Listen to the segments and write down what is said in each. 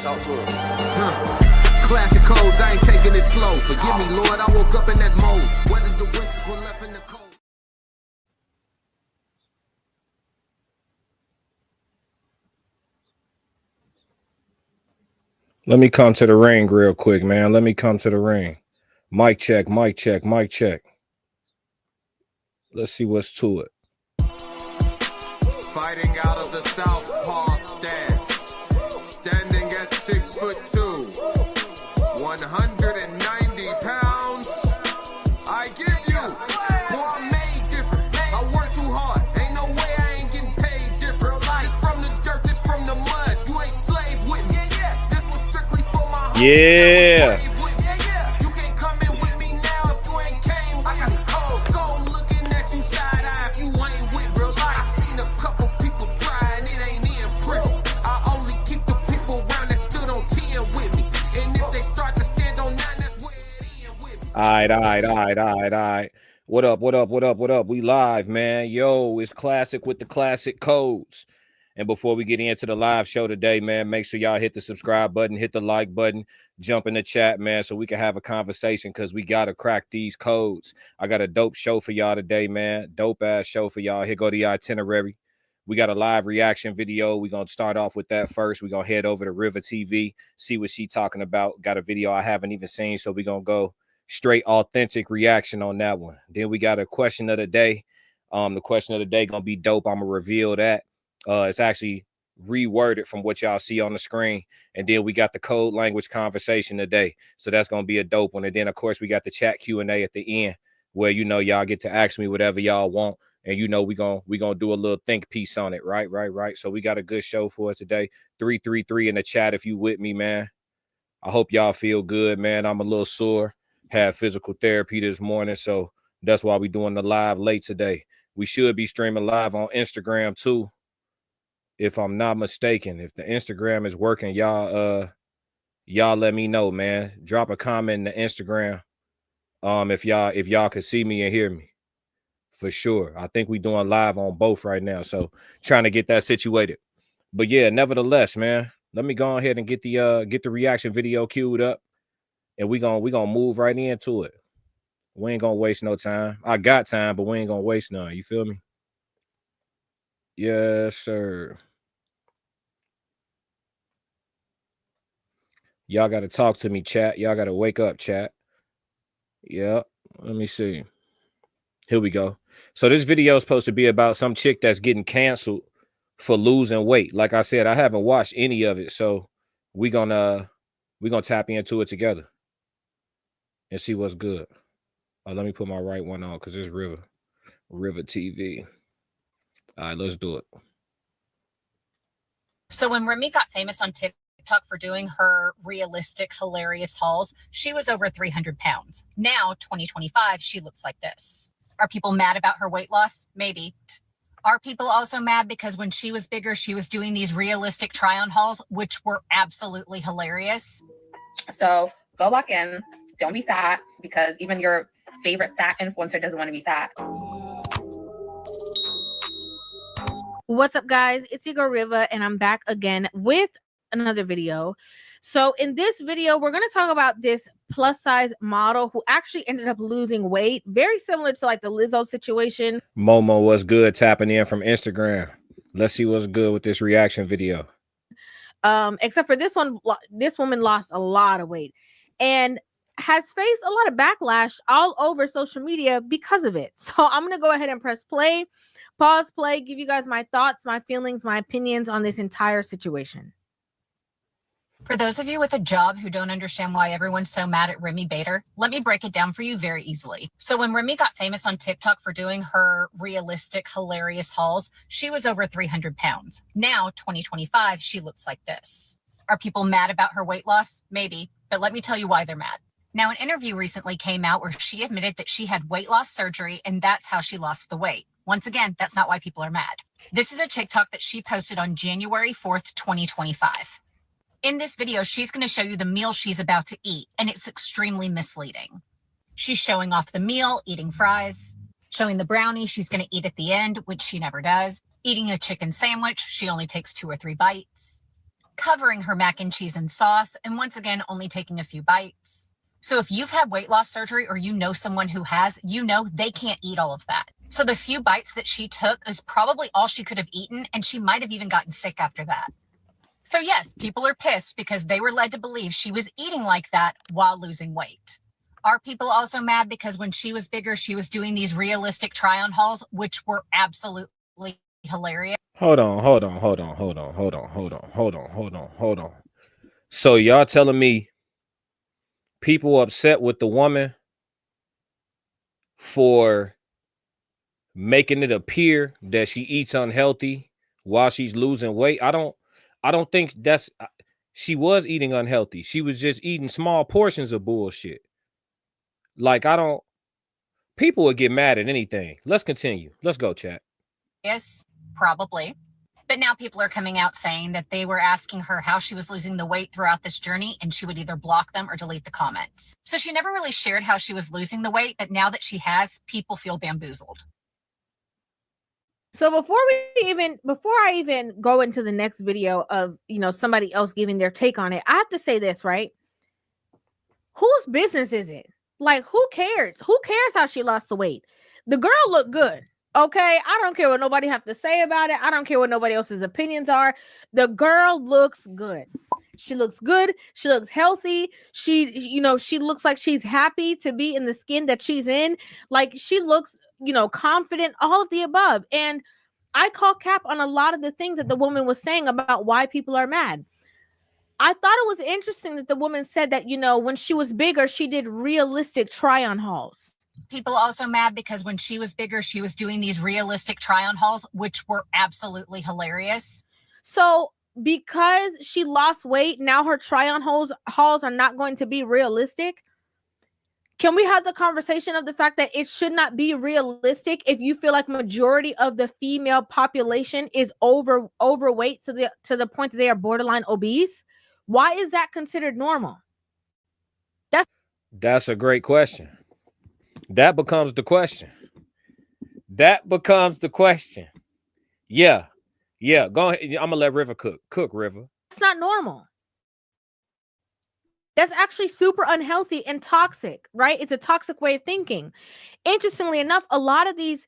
Talk to him. Classic codes, I ain't taking it slow. Forgive me, Lord, I woke up in that mode. Whether the winters were left in the cold. Let me come to the ring real quick, man. Let me come to the ring. Mic check, mic check, mic check. Let's see what's to it. Fighting out of the southpaw stance. Standing at 6'2", 190 pounds. I give you, boy, I'm made different. I work too hard. Ain't no way I ain't getting paid different. This from the dirt, this from the mud. You ain't slave with me. This was strictly for my homies. Yeah. You can't come in with me now if you ain't came with me. Skull looking at you side eye if you ain't with real life. I seen a couple people try and it ain't in pretty. I only keep the people around that stood on 10 with me. And if they start to stand on 9, that's where it end with me. All right. What up? We live, man. Yo, it's Classic with the classic codes. And before we get into the live show today, man, make sure y'all hit the subscribe button, hit the like button, jump in the chat, man, so we can have a conversation because we got to crack these codes. I got a dope show for y'all today, man. Dope-ass show for y'all. Here go the itinerary. We got a live reaction video. We're going to start off with that first. We're going to head over to River TV, see what she talking about. Got a video I haven't even seen, so we're going to go straight authentic reaction on that one. Then we got a question of the day. The question of the day going to be dope. I'm going to reveal that. It's actually reworded from what y'all see on the screen. And then we got the code language conversation today. So that's going to be a dope one. And then, of course, we got the chat Q&A at the end where, you know, y'all get to ask me whatever y'all want. And, you know, we gonna do a little think piece on it. Right. So we got a good show for us today. 333 in the chat if you with me, man. I hope y'all feel good, man. I'm a little sore. Had physical therapy this morning. So that's why we doing the live late today. We should be streaming live on Instagram, too. If I'm not mistaken, if the Instagram is working, y'all let me know, man. Drop a comment in the Instagram. If y'all could see me and hear me. For sure. I think we doing live on both right now. So trying to get that situated. But yeah, nevertheless, man, let me go ahead and get the reaction video queued up. And we gonna move right into it. We ain't gonna waste no time. I got time, but we ain't gonna waste none. You feel me? Yes, sir. Y'all got to talk to me, chat. Y'all got to wake up, chat. Yep. Let me see. Here we go. So this video is supposed to be about some chick that's getting canceled for losing weight. Like I said, I haven't watched any of it. So we're gonna tap into it together and see what's good. Let me put my right one on because it's River TV. All right, let's do it. So when Remy got famous on TikTok for doing her realistic, hilarious hauls, she was over 300 pounds. Now, 2025, she looks like this. Are people mad about her weight loss? Maybe. Are people also mad because when she was bigger, she was doing these realistic try-on hauls, which were absolutely hilarious? So go lock in. Don't be fat because even your favorite fat influencer doesn't want to be fat. What's up, guys? It's your girl Riva, and I'm back again with another video. So in this video, we're going to talk about this plus size model who actually ended up losing weight, very similar to like the Lizzo situation. Momo, what's good? Tapping in from Instagram. Let's see what's good with this reaction video. Except for this one, this woman lost a lot of weight and has faced a lot of backlash all over social media because of it. So I'm going to go ahead and press play, pause, play, give you guys my thoughts, my feelings, my opinions on this entire situation. For those of you with a job who don't understand why everyone's so mad at Remy Bader, let me break it down for you very easily. So when Remy got famous on TikTok for doing her realistic, hilarious hauls, she was over 300 pounds. Now, 2025, she looks like this. Are people mad about her weight loss? Maybe, but let me tell you why they're mad. Now, an interview recently came out where she admitted that she had weight loss surgery and that's how she lost the weight. Once again, that's not why people are mad. This is a TikTok that she posted on January 4th, 2025. In this video, she's going to show you the meal she's about to eat, and it's extremely misleading. She's showing off the meal, eating fries, showing the brownie she's going to eat at the end, which she never does, eating a chicken sandwich, she only takes 2 or 3 bites, covering her mac and cheese and sauce, and once again, only taking a few bites. So if you've had weight loss surgery or you know someone who has, you know they can't eat all of that. So the few bites that she took is probably all she could have eaten, and she might have even gotten sick after that. So yes, people are pissed because they were led to believe she was eating like that while losing weight. Are people also mad because when she was bigger, she was doing these realistic try-on hauls, which were absolutely hilarious? Hold on. So y'all telling me people upset with the woman for making it appear that she eats unhealthy while she's losing weight? I don't think that's, she was eating unhealthy. She was just eating small portions of bullshit. Like, people would get mad at anything. Let's continue. Let's go, chat. Yes, probably. But now people are coming out saying that they were asking her how she was losing the weight throughout this journey, and she would either block them or delete the comments. So she never really shared how she was losing the weight, but now that she has, people feel bamboozled. So before I even go into the next video of, somebody else giving their take on it, I have to say this, right? Whose business is it? Like, who cares? Who cares how she lost the weight? The girl looked good. Okay, I don't care what nobody have to say about it. I don't care what nobody else's opinions are. The girl looks good. She looks good. She looks healthy. She looks like she's happy to be in the skin that she's in. Like, she looks, confident, all of the above. And I call cap on a lot of the things that the woman was saying about why people are mad. I thought it was interesting that the woman said that, when she was bigger, she did realistic try-on hauls. People also mad because when she was bigger, she was doing these realistic try-on hauls, which were absolutely hilarious. So because she lost weight, now her try-on hauls are not going to be realistic. Can we have the conversation of the fact that it should not be realistic if you feel like majority of the female population is overweight to the point that they are borderline obese? Why is that considered normal? That's a great question. That becomes the question. Yeah. Go ahead. I'm gonna let River cook. River. It's not normal. That's actually super unhealthy and toxic, right? It's a toxic way of thinking. Interestingly enough, a lot of these,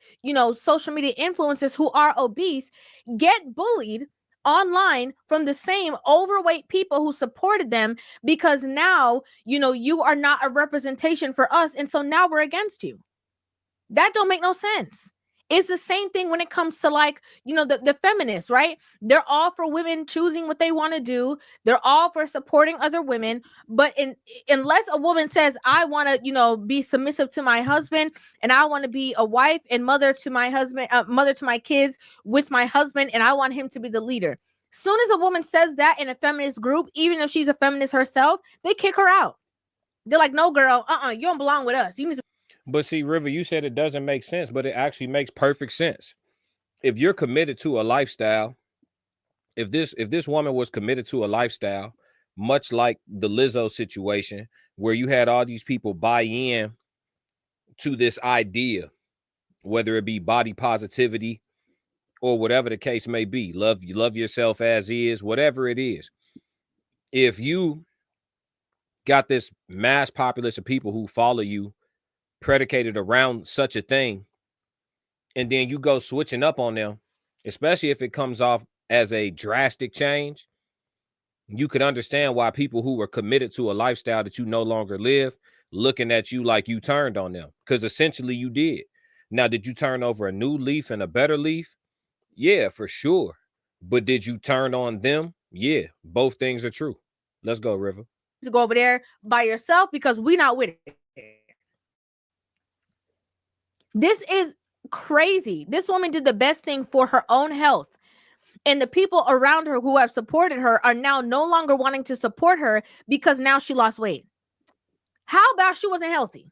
social media influencers who are obese get bullied online from the same overweight people who supported them, because now, you are not a representation for us. And so now we're against you. That don't make no sense. It's the same thing when it comes to, like, the feminists, right? They're all for women choosing what they want to do. They're all for supporting other women. But unless a woman says, I want to, be submissive to my husband, and I want to be a wife and mother to my husband, mother to my kids with my husband, and I want him to be the leader. Soon as a woman says that in a feminist group, even if she's a feminist herself, they kick her out. They're like, no, girl, you don't belong with us. You need to. But see, River, you said it doesn't make sense, but it actually makes perfect sense. If you're committed to a lifestyle, if this woman was committed to a lifestyle, much like the Lizzo situation, where you had all these people buy in to this idea, whether it be body positivity or whatever the case may be, love yourself as is, whatever it is. If you got this mass populace of people who follow you predicated around such a thing, and then you go switching up on them, especially if it comes off as a drastic change, you could understand why people who were committed to a lifestyle that you no longer live looking at you like you turned on them, because essentially you did. Now, did you turn over a new leaf and a better leaf? Yeah, for sure. But did you turn on them? Yeah, both things are true. Let's go, River. To go over there by yourself because we not with it. This is crazy. This woman did the best thing for her own health. And the people around her who have supported her are now no longer wanting to support her because now she lost weight. How about she wasn't healthy?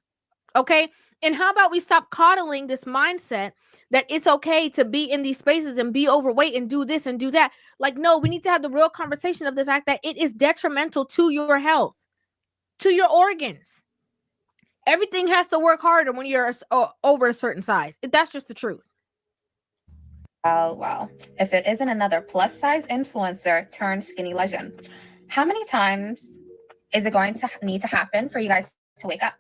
Okay. And how about we stop coddling this mindset that it's okay to be in these spaces and be overweight and do this and do that? Like, no, we need to have the real conversation of the fact that it is detrimental to your health, to your organs. Everything has to work harder when you're over a certain size. That's just the truth. Well, if it isn't another plus size influencer turned skinny legend, how many times is it going to need to happen for you guys to wake up?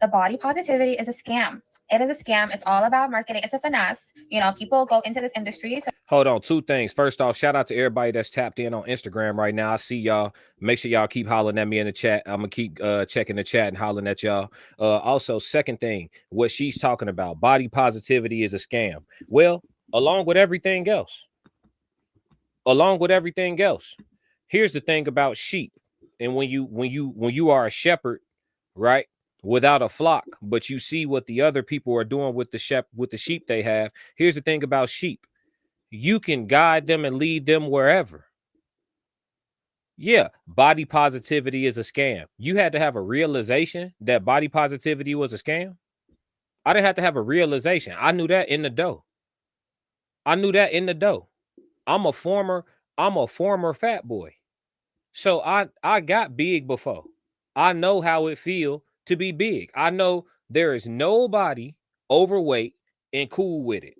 The body positivity is a scam. It is a scam. It's all about marketing. It's a finesse. You know, people go into this industry. Hold on, two things. First off, shout out to everybody that's tapped in on Instagram right now. I see y'all. Make sure y'all keep hollering at me in the chat. I'm gonna keep checking the chat and hollering at y'all. Also, second thing, what she's talking about, body positivity is a scam. Well, along with everything else, here's the thing about sheep. And when you are a shepherd, right, without a flock, but you see what the other people are doing with the sheep they have. Here's the thing about sheep. You can guide them and lead them wherever. Yeah, body positivity is a scam. You had to have a realization that body positivity was a scam. I didn't have to have a realization. I knew that in the dough. I'm a former fat boy. So I got big before. I know how it feel to be big. I know there is nobody overweight and cool with it.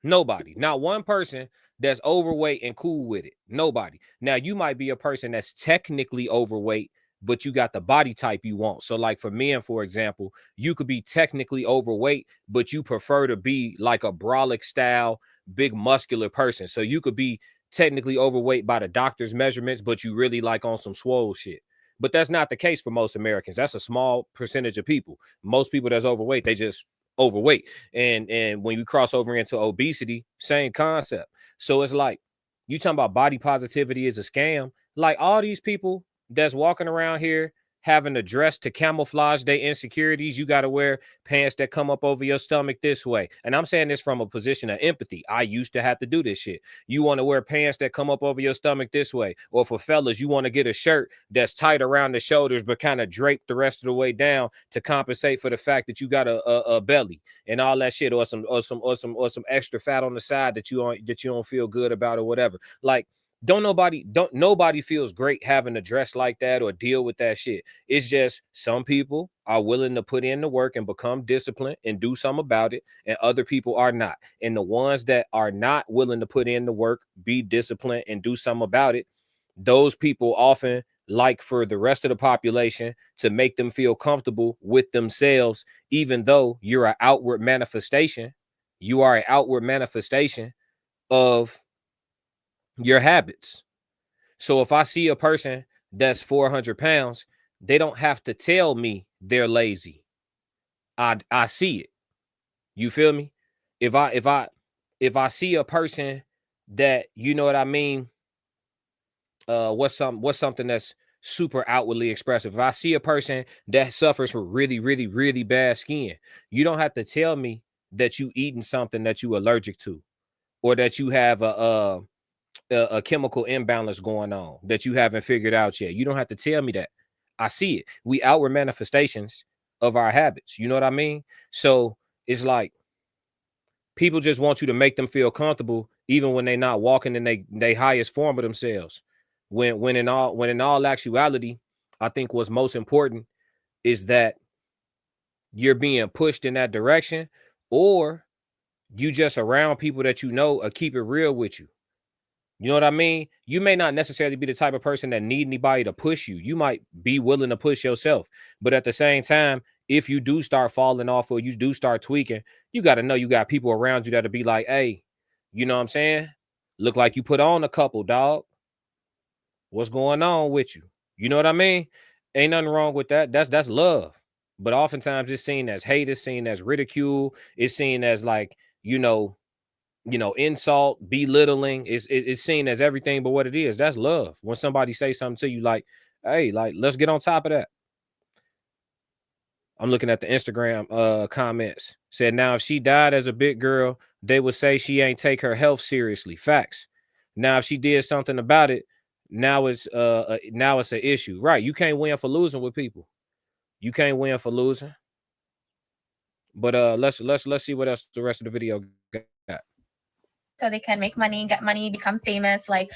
Nobody, not one person that's overweight and cool with it. Nobody. Now, you might be a person that's technically overweight, but you got the body type you want. So like for men, for example, you could be technically overweight, but you prefer to be like a brolic style, big muscular person. So you could be technically overweight by the doctor's measurements, but you really like on some swole shit. But that's not the case for most Americans. That's a small percentage of people. Most people that's overweight, they just overweight. And when you cross over into obesity, same concept. So it's like, you talking about body positivity is a scam. Like all these people that's walking around here having a dress to camouflage their insecurities. You got to wear pants that come up over your stomach this way. And I'm saying this from a position of empathy. I used to have to do this shit. You want to wear pants that come up over your stomach this way. Or for fellas, you want to get a shirt that's tight around the shoulders, but kind of draped the rest of the way down to compensate for the fact that you got a belly and all that shit, or some extra fat on the side that you don't feel good about or whatever. Like, nobody feels great having to dress like that or deal with that shit. It's just some people are willing to put in the work and become disciplined and do something about it, and other people are not. And the ones that are not willing to put in the work, be disciplined, and do something about it, those people often like for the rest of the population to make them feel comfortable with themselves, even though you're an outward manifestation. You are an outward manifestation of your habits. So if I see a person that's 400 pounds, they don't have to tell me they're lazy. I see it. You feel me? If I see a person that, you know what I mean, what's something that's super outwardly expressive. If I see a person that suffers from really, really, really bad skin, you don't have to tell me that you eating something that you allergic to, or that you have a chemical imbalance going on that you haven't figured out yet. You don't have to tell me that. I see it. We outward manifestations of our habits. You know what I mean? So it's like people just want you to make them feel comfortable, even when they're not walking in they highest form of themselves. When in all actuality, I think what's most important is that you're being pushed in that direction, or you just around people that you know keep it real with you. You know what I mean? You may not necessarily be the type of person that need anybody to push you. You might be willing to push yourself. But at the same time, if you do start falling off or you do start tweaking, you got to know you got people around you that'll be like, hey, you know what I'm saying? Look like you put on a couple, dog. What's going on with you? You know what I mean? Ain't nothing wrong with that. That's love. But oftentimes it's seen as hate, it's seen as ridicule, it's seen as like, insult, belittling. It's seen as everything but what it is. That's love. When somebody say something to you like, hey, like, let's get on top of that. I'm looking at the Instagram comments. Said, now if she died as a big girl, they would say she ain't take her health seriously. Facts. Now if she did something about it, now it's an issue. Right. You can't win for losing with people. You can't win for losing. But let's see what else the rest of the video got. So they can make money, get money, become famous. Like,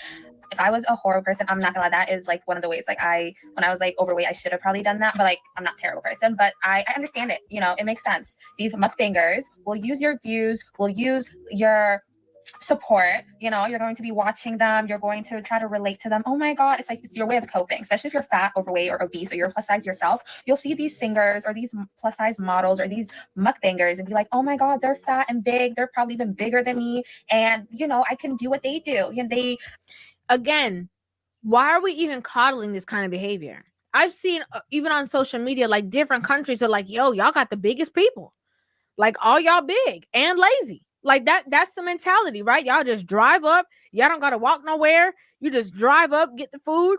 if I was a horror person, I'm not gonna lie, that is like one of the ways. Like, when I was like overweight, I should have probably done that, but like I'm not a terrible person, but I understand it. You know, it makes sense. These mukbangers will use your views, will use your support. You know, you're going to be watching them, you're going to try to relate to them. Oh my god, it's like it's your way of coping, especially if you're fat, overweight, or obese, or you're plus size yourself. You'll see these singers or these plus size models or these mukbangers and be like, oh my god, they're fat and big, they're probably even bigger than me, and you know, I can do what they do. You know, they Again, why are we even coddling this kind of behavior? I've seen even on social media, like different countries are like, yo, y'all got the biggest people, like all y'all big and lazy. Like that's the mentality, right? Y'all just drive up, y'all don't gotta walk nowhere. You just drive up, get the food,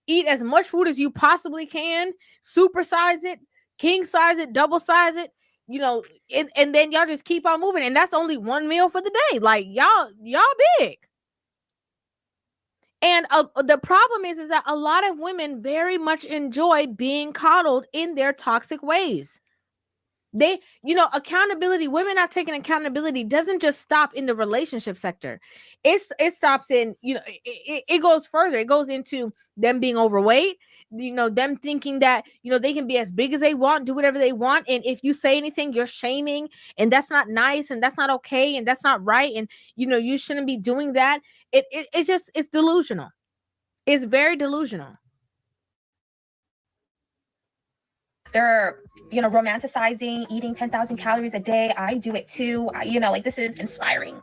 eat as much food as you possibly can, supersize it, king size it, double size it, you know, and then y'all just keep on moving. And that's only one meal for the day. Like y'all big. And the problem is that a lot of women very much enjoy being coddled in their toxic ways. They, you know, accountability, women not taking accountability doesn't just stop in the relationship sector. It stops in, you know, it goes further. It goes into them being overweight, you know, them thinking that, you know, they can be as big as they want, do whatever they want. And if you say anything, you're shaming, and that's not nice, and that's not okay, and that's not right. And, you know, you shouldn't be doing that. It's just, it's delusional. It's very delusional. they're, you know, romanticizing eating 10,000 calories a day. I do it too. You know, like this is inspiring.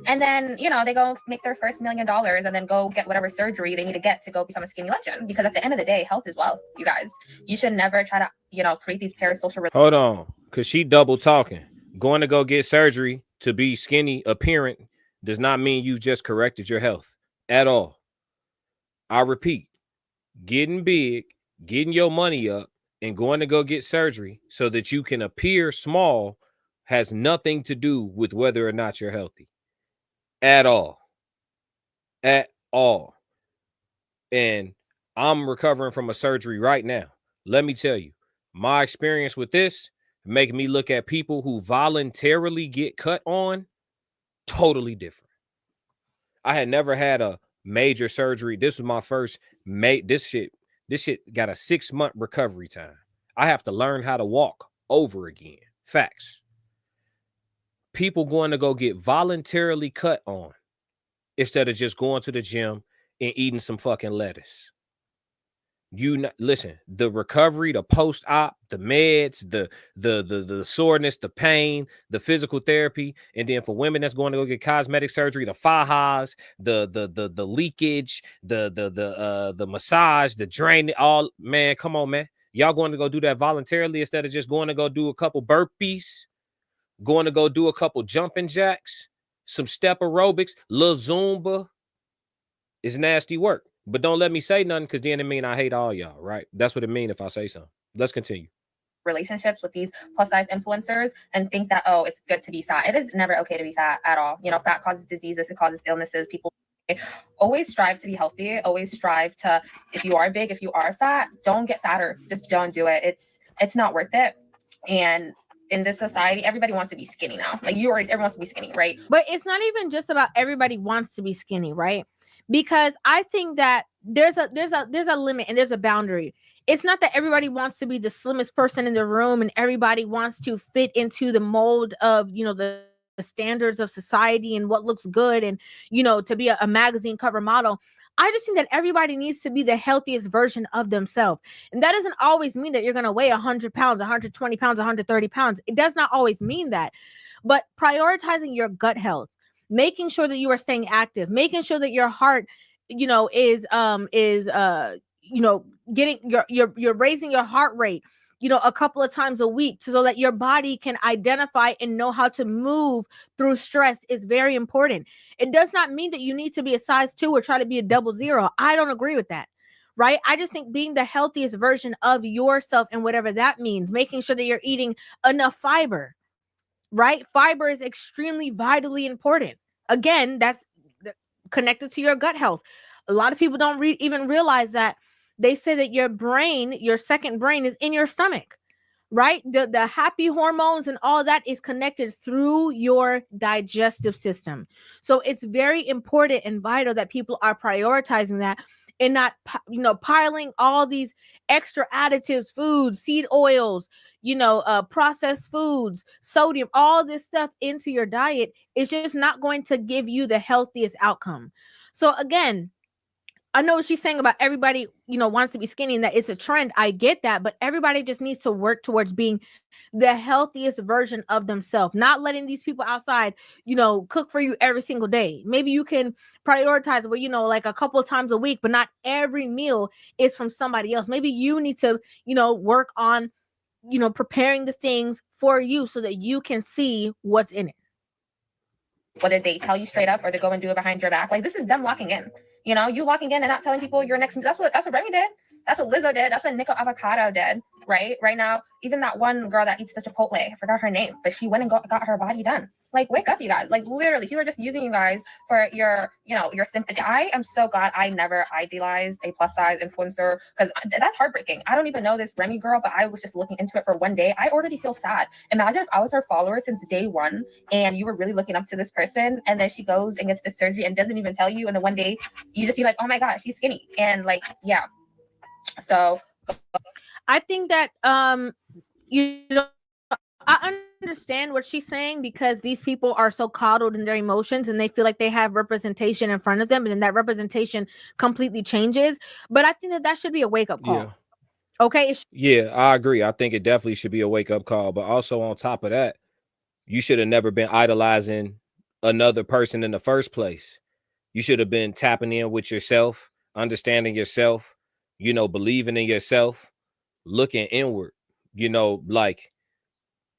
And then, you know, they go make their first $1 million and then go get whatever surgery they need to get to go become a skinny legend. Because at the end of the day, health is wealth, you guys. You should never try to, you know, create these parasocial. Hold on, because she double talking. Going to go get surgery to be skinny appearance does not mean you just corrected your health at all. I repeat, getting big, getting your money up, and going to go get surgery so that you can appear small has nothing to do with whether or not you're healthy. At all. At all. And I'm recovering from a surgery right now. Let me tell you, my experience with this making me look at people who voluntarily get cut on totally different. I had never had a major surgery. This was my first this shit got a 6-month recovery time. I have to learn how to walk over again. Facts. People going to go get voluntarily cut on instead of just going to the gym and eating some fucking lettuce. Listen, the recovery, the post-op, the meds, the soreness, the pain, the physical therapy, and then for women that's going to go get cosmetic surgery, the fajas, the leakage, the massage, the drain, all, man, come on, man. Y'all going to go do that voluntarily instead of just going to go do a couple burpees, going to go do a couple jumping jacks, some step aerobics, little Zumba. It's nasty work. But don't let me say nothing, because then it mean I hate all y'all, right? That's what it mean if I say something. Let's continue. Relationships with these plus size influencers and think that, oh, it's good to be fat. It is never okay to be fat at all. You know, fat causes diseases, it causes illnesses. People always strive to be healthy, always strive to, if you are big, if you are fat, don't get fatter. Just don't do it. It's not worth it. And in this society, everybody wants to be skinny now. Like everyone wants to be skinny, right? But it's not even just about everybody wants to be skinny, right? Because I think that there's a limit and there's a boundary. It's not that everybody wants to be the slimmest person in the room and everybody wants to fit into the mold of, you know, the standards of society and what looks good and, you know, to be a magazine cover model. I just think that everybody needs to be the healthiest version of themselves. And that doesn't always mean that you're going to weigh 100 pounds, 120 pounds, 130 pounds. It does not always mean that. But prioritizing your gut health, making sure that you are staying active, making sure that your heart, you know, is you know, getting you're raising your heart rate, you know, a couple of times a week so that your body can identify and know how to move through stress is very important. It does not mean that you need to be a size 2 or try to be a 00. I don't agree with that. Right? I just think being the healthiest version of yourself and whatever that means, making sure that you're eating enough fiber. Right? Fiber is extremely vitally important. Again, that's connected to your gut health. A lot of people don't even realize that. They say that your brain, your second brain, is in your stomach, right? The happy hormones and all that is connected through your digestive system. So it's very important and vital that people are prioritizing that and not, piling all these extra additives, foods, seed oils, processed foods, sodium, all this stuff into your diet is just not going to give you the healthiest outcome. So again, I know what she's saying about everybody, wants to be skinny and that it's a trend. I get that, but everybody just needs to work towards being the healthiest version of themselves, not letting these people outside, cook for you every single day. Maybe you can prioritize, like a couple of times a week, but not every meal is from somebody else. Maybe you need to, work on, preparing the things for you so that you can see what's in it. Whether they tell you straight up or they go and do it behind your back, like this is them locking in. You locking in and not telling people your next. That's what Remy did. That's what Lizzo did. That's what Nico Avocado did. Right now, even that one girl that eats the Chipotle, I forgot her name, but she went and got her body done. Like, wake up, you guys. Like, literally, people are just using you guys for your sympathy. I am so glad I never idealized a plus size influencer, because that's heartbreaking. I don't even know this Remy girl, but I was just looking into it for one day. I already feel sad. Imagine if I was her follower since day one and you were really looking up to this person, and then she goes and gets the surgery and doesn't even tell you. And then one day you just see like, oh my God, she's skinny. And like, yeah. So I think that, I understand what she's saying, because these people are so coddled in their emotions and they feel like they have representation in front of them, and then that representation completely changes. But I think that should be a wake-up call. Yeah. Okay. Yeah, I agree. I think it definitely should be a wake-up call. But also on top of that, you should have never been idolizing another person in the first place. You should have been tapping in with yourself, understanding yourself, believing in yourself, looking inward. Like,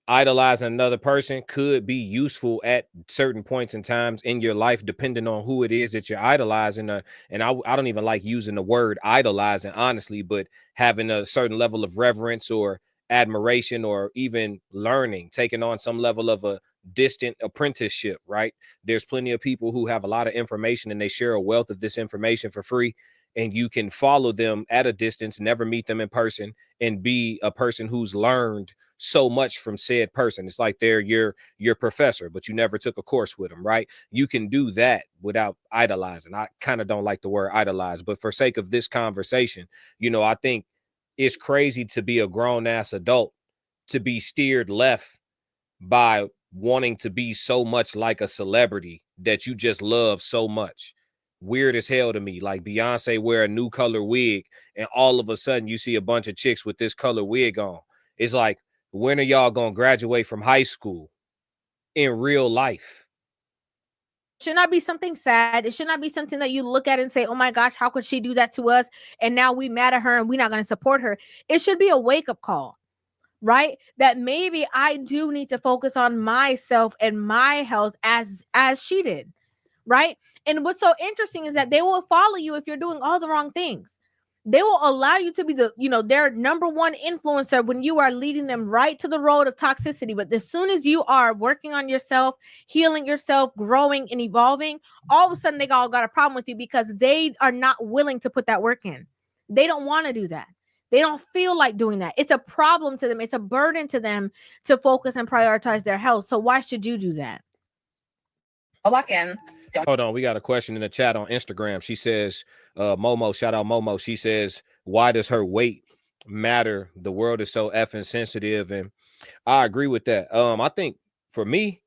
idolizing another person could be useful at certain points in times in your life, depending on who it is that you're idolizing. And I don't even like using the word idolizing, honestly, but having a certain level of reverence or admiration, or even learning, taking on some level of a distant apprenticeship, right? There's plenty of people who have a lot of information and they share a wealth of this information for free. And you can follow them at a distance, never meet them in person, and be a person who's learned so much from said person. It's like they're your professor, but you never took a course with them, right? You can do that without idolizing. I kind of don't like the word idolize, but for sake of this conversation, I think it's crazy to be a grown-ass adult, to be steered left by wanting to be so much like a celebrity that you just love so much. Weird as hell to me. Like Beyonce wear a new color wig and all of a sudden you see a bunch of chicks with this color wig on. It's like, when are y'all gonna graduate from high school in real life? It should not be something sad. It should not be something that you look at and say, oh my gosh, how could she do that to us? And now we mad at her and we're not going to support her. It should be a wake-up call, right? That maybe I do need to focus on myself and my health as she did, right? And what's so interesting is that they will follow you if you're doing all the wrong things. They will allow you to be their number one influencer when you are leading them right to the road of toxicity. But as soon as you are working on yourself, healing yourself, growing and evolving, all of a sudden they all got a problem with you, because they are not willing to put that work in. They don't want to do that. They don't feel like doing that. It's a problem to them. It's a burden to them to focus and prioritize their health. So why should you do that? Lock in. Hold on, we got a question in the chat on Instagram. She says, Momo, shout out Momo. She says, why does her weight matter? The world is so effing sensitive. And I agree with that. I think for me,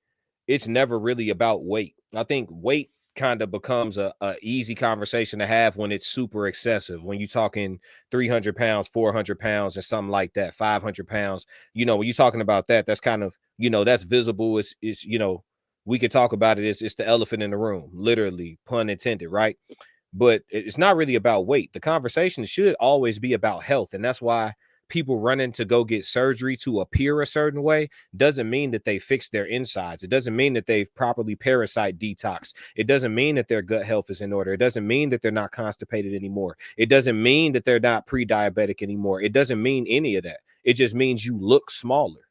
it's never really about weight. I think weight kind of becomes a easy conversation to have when it's super excessive. When you're talking 300 pounds, 400 pounds, and something like that, 500 pounds, when you're talking about that, that's kind of, that's visible. It's we could talk about it. It's the elephant in the room, literally, pun intended, right? But it's not really about weight. The conversation should always be about health. And that's why people running to go get surgery to appear a certain way doesn't mean that they fixed their insides. It doesn't mean that they've properly parasite detox. It doesn't mean that their gut health is in order. It doesn't mean that they're not constipated anymore. It doesn't mean that they're not pre-diabetic anymore. It doesn't mean any of that. It just means you look smaller.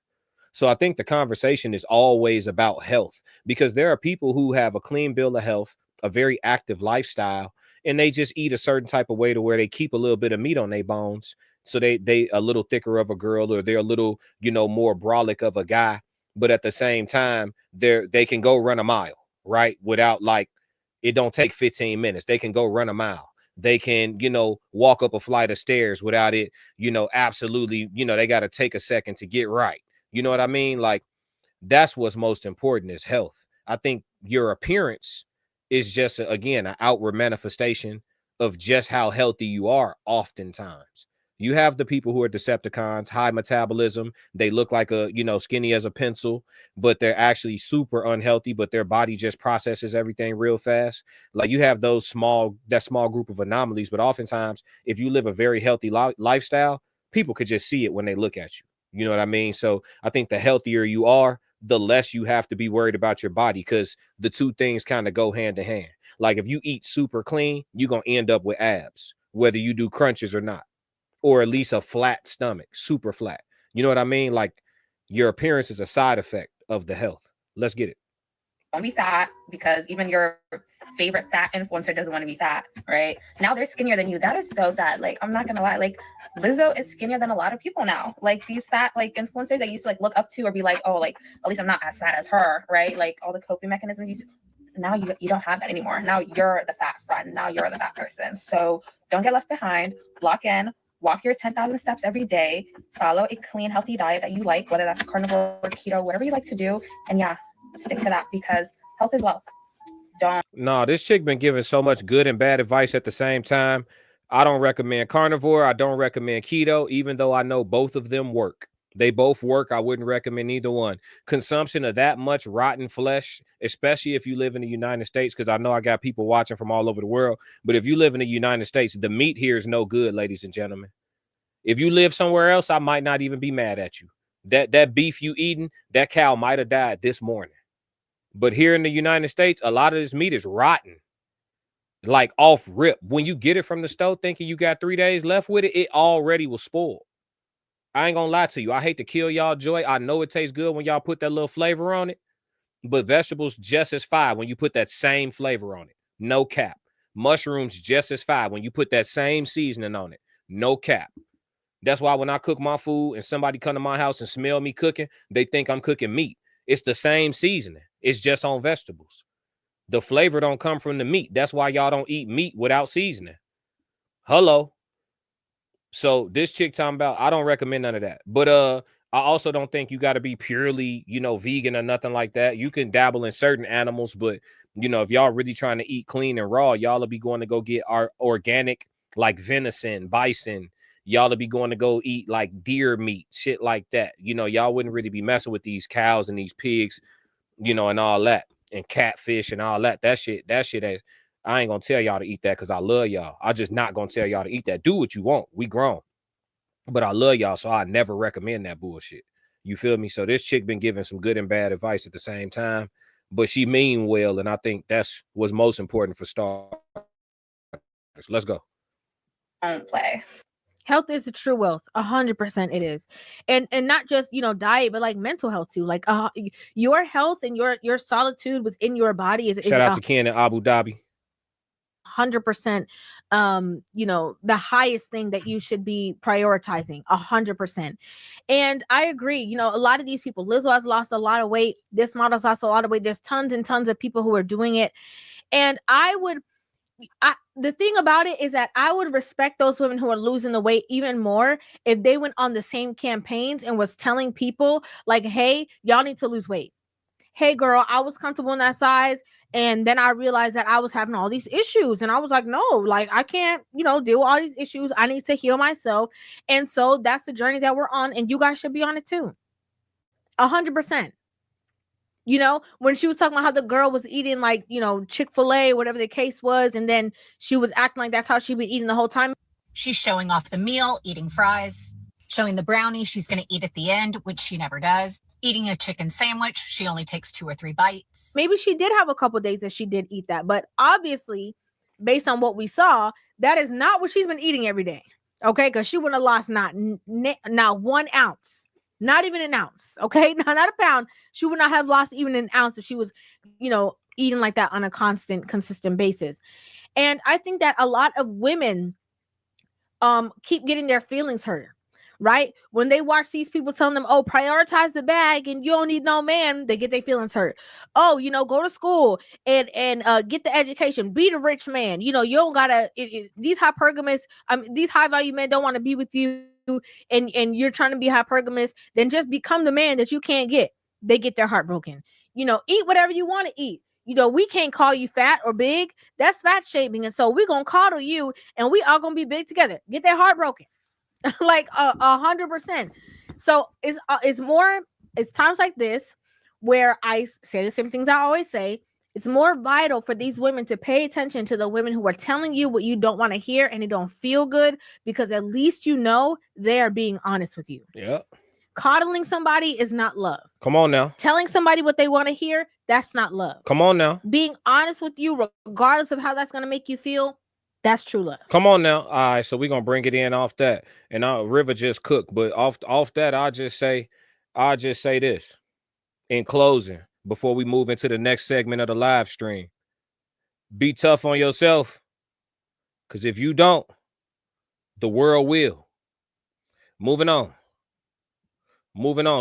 So I think the conversation is always about health, because there are people who have a clean bill of health, a very active lifestyle, and they just eat a certain type of way to where they keep a little bit of meat on their bones. So they a little thicker of a girl, or they're a little, more brolic of a guy. But at the same time, they can go run a mile, right? Without, like, it don't take 15 minutes. They can go run a mile. They can, walk up a flight of stairs without it, absolutely, they got to take a second to get right. You know what I mean? Like, that's what's most important is health. I think your appearance is just, again, an outward manifestation of just how healthy you are oftentimes. You have the people who are Decepticons, high metabolism. They look like skinny as a pencil, but they're actually super unhealthy, but their body just processes everything real fast. Like, you have that small group of anomalies, but oftentimes if you live a very healthy lifestyle, people could just see it when they look at you. You know what I mean? So I think the healthier you are, the less you have to be worried about your body, because the two things kind of go hand in hand. Like, if you eat super clean, you're going to end up with abs, whether you do crunches or not, or at least a flat stomach, super flat. You know what I mean? Like, your appearance is a side effect of the health. Let's get it. Don't be fat, because even your favorite fat influencer doesn't want to be fat, right? Now they're skinnier than you. That is so sad. Like, I'm not gonna lie, like, Lizzo is skinnier than a lot of people now. Like, these fat like influencers that used to like look up to or be like, oh, like, at least I'm not as fat as her, right? Like, all the coping mechanisms now you don't have that anymore. Now you're the fat friend. Now you're the fat person. So don't get left behind. Lock in. Walk your 10,000 steps every day. Follow a clean, healthy diet that you like, whether that's carnivore, keto, whatever you like to do. And yeah, stick to that, because health is wealth. No, this chick been giving so much good and bad advice at the same time. I don't recommend carnivore. I don't recommend keto, even though I know both of them work. They both work. I wouldn't recommend either one. Consumption of that much rotten flesh, especially if you live in the United States, because I know I got people watching from all over the world. But if you live in the United States, the meat here is no good, ladies and gentlemen. If you live somewhere else, I might not even be mad at you. That beef you eating, that cow might have died this morning. But here in the United States, a lot of this meat is rotten. Like, off rip. When you get it from the store thinking you got 3 days left with it, it already was spoiled. I ain't gonna lie to you. I hate to kill y'all joy. I know it tastes good when y'all put that little flavor on it, but vegetables just as fire when you put that same flavor on it. No cap. Mushrooms just as fire when you put that same seasoning on it. No cap. That's why when I cook my food and somebody come to my house and smell me cooking, they think I'm cooking meat. It's the same seasoning. It's just on vegetables. The flavor don't come from the meat. That's why y'all don't eat meat without seasoning. Hello. So this chick talking about, I don't recommend none of that. But I also don't think you got to be purely, vegan or nothing like that. You can dabble in certain animals, but if y'all really trying to eat clean and raw, y'all will be going to go get our organic, like venison, bison. Y'all will be going to go eat like deer meat, shit like that. Y'all wouldn't really be messing with these cows and these pigs, and all that, and catfish and all that. That shit is, I ain't gonna tell y'all to eat that because I love y'all. I just not gonna tell y'all to eat that. Do what you want. We grown. But I love y'all, so I never recommend that bullshit. You feel me? So this chick been giving some good and bad advice at the same time, but she mean well, and I think that's what's most important for starters. Let's go. Don't play. Health is a true wealth. 100% it is. And not just, diet, but like mental health too. Like your health and your solitude within your body is shout out to Ken in Abu Dhabi. 100% the highest thing that you should be prioritizing. 100%. And I agree, a lot of these people, Lizzo has lost a lot of weight, this model's lost a lot of weight, there's tons and tons of people who are doing it. And the thing about it is that I would respect those women who are losing the weight even more if they went on the same campaigns and was telling people like, hey, y'all need to lose weight. Hey girl, I was comfortable in that size, and then I realized that I was having all these issues, and I was like, no, like I can't, deal with all these issues. I need to heal myself. And so that's the journey that we're on, and you guys should be on it too. 100%. When she was talking about how the girl was eating like, Chick-fil-A, whatever the case was, and then she was acting like that's how she'd been eating the whole time. She's showing off the meal, eating fries, showing the brownie she's going to eat at the end, which she never does. Eating a chicken sandwich, she only takes 2 or 3 bites. Maybe she did have a couple days that she did eat that, but obviously, based on what we saw, that is not what she's been eating every day. Okay, because she wouldn't have lost not 1 ounce. Not even an ounce, okay? Not a pound. She would not have lost even an ounce if she was, eating like that on a consistent basis. And I think that a lot of women keep getting their feelings hurt. right? When they watch these people telling them, oh, prioritize the bag and you don't need no man, they get their feelings hurt. Oh, go to school and get the education, be the rich man. You don't gotta, these hypergamous, these high value men don't want to be with you, and you're trying to be hypergamous, then just become the man that you can't get. They get their heart broken. Eat whatever you want to eat. We can't call you fat or big. That's fat shaming. And so we're going to coddle you and we all going to be big together. Get their heart broken. Like 100%. So it's times like this where I say the same things I always say. It's more vital for these women to pay attention to the women who are telling you what you don't want to hear and it don't feel good, because at least they are being honest with you. Yeah. Coddling somebody is not love. Come on now. Telling somebody what they want to hear, that's not love. Come on now. Being honest with you, regardless of how that's going to make you feel, that's true love. Come on now. All right, so we're going to bring it in off that. And River just cooked, but off that, I'll just say this in closing before we move into the next segment of the live stream. Be tough on yourself, because if you don't, the world will. Moving on.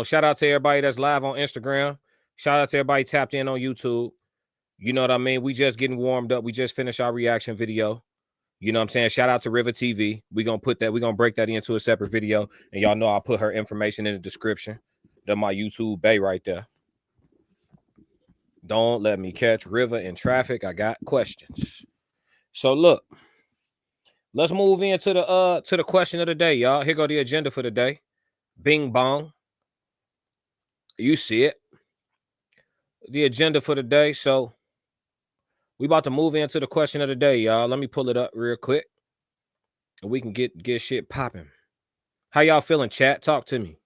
Shout out to everybody that's live on Instagram. Shout out to everybody tapped in on YouTube. You know what I mean? We just getting warmed up. We just finished our reaction video. You know what I'm saying? Shout out to River TV. We're going to break that into a separate video. And y'all know I'll put her information in the description. That's my YouTube bay right there. Don't let me catch River in traffic. I got questions. So look, let's move into the question of the day, y'all. Here go the agenda for the day. Bing bong. You see it. The agenda for the day. So we about to move into the question of the day, y'all. Let me pull it up real quick. And we can get shit popping. How y'all feeling, chat? Talk to me.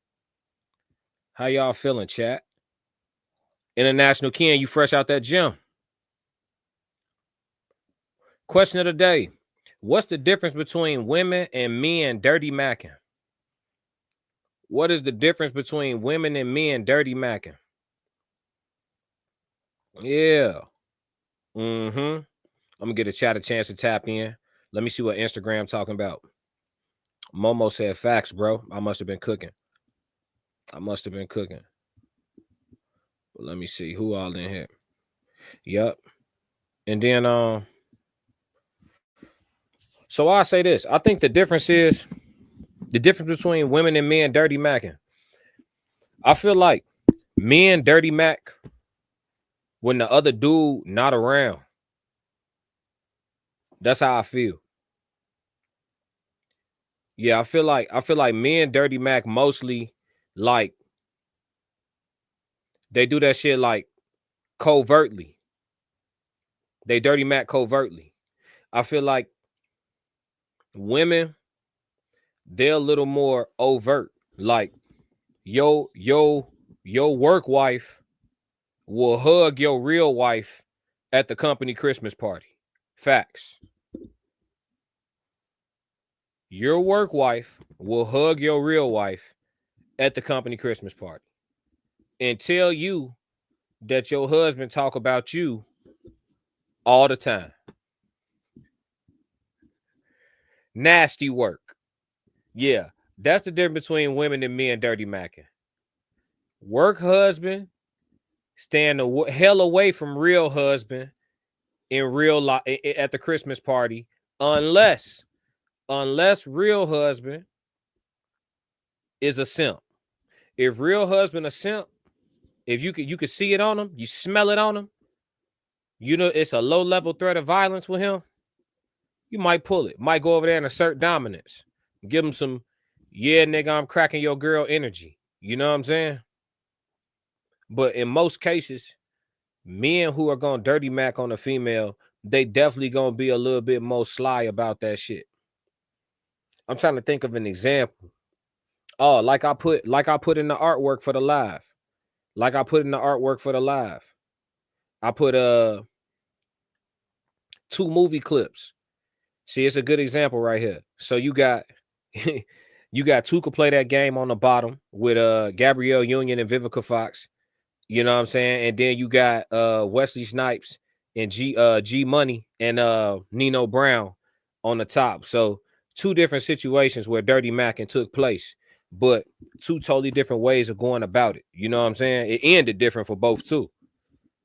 How y'all feeling, chat? International Ken, you fresh out that gym. Question of the day. What's the difference between women and men dirty macking? What is the difference between women and men dirty macking? Yeah. I'm gonna get a chat a chance to tap in. Let me see what Instagram talking about. Momo said facts, bro. I must have been cooking. But let me see who all in here. Yep. And then so I say this. I think the difference between women and men dirty macking. I feel like men dirty mac when the other dude not around. That's how I feel. Yeah, I feel like men dirty mac mostly, like they do that shit like covertly. They dirty mac covertly. I feel like women, they're a little more overt. Like your work wife will hug your real wife at the company Christmas party. Facts. Your work wife will hug your real wife at the company Christmas party and tell you that your husband talk about you all the time. Nasty work. Yeah, that's the difference between women and men dirty macking. Work husband stand the hell away from real husband in real life at the Christmas party, unless real husband is a simp. If real husband a simp, if you could see it on him, you smell it on him, it's a low level threat of violence with him, you might pull it. Might go over there and assert dominance. Give him some, yeah, nigga, I'm cracking your girl energy. You know what I'm saying? But in most cases, men who are going dirty mac on a female, they definitely going to be a little bit more sly about that shit. I'm trying to think of an example. Oh, like I put in the artwork for the live. I put 2 movie clips. See, it's a good example right here. So you got Tuka play that game on the bottom with Gabrielle Union and Vivica Fox. You know what I'm saying? And then you got Wesley Snipes and G Money and Nino Brown on the top. So 2 different situations where dirty macking took place. but two totally different ways of going about it. You know what I'm saying? It ended different for both too,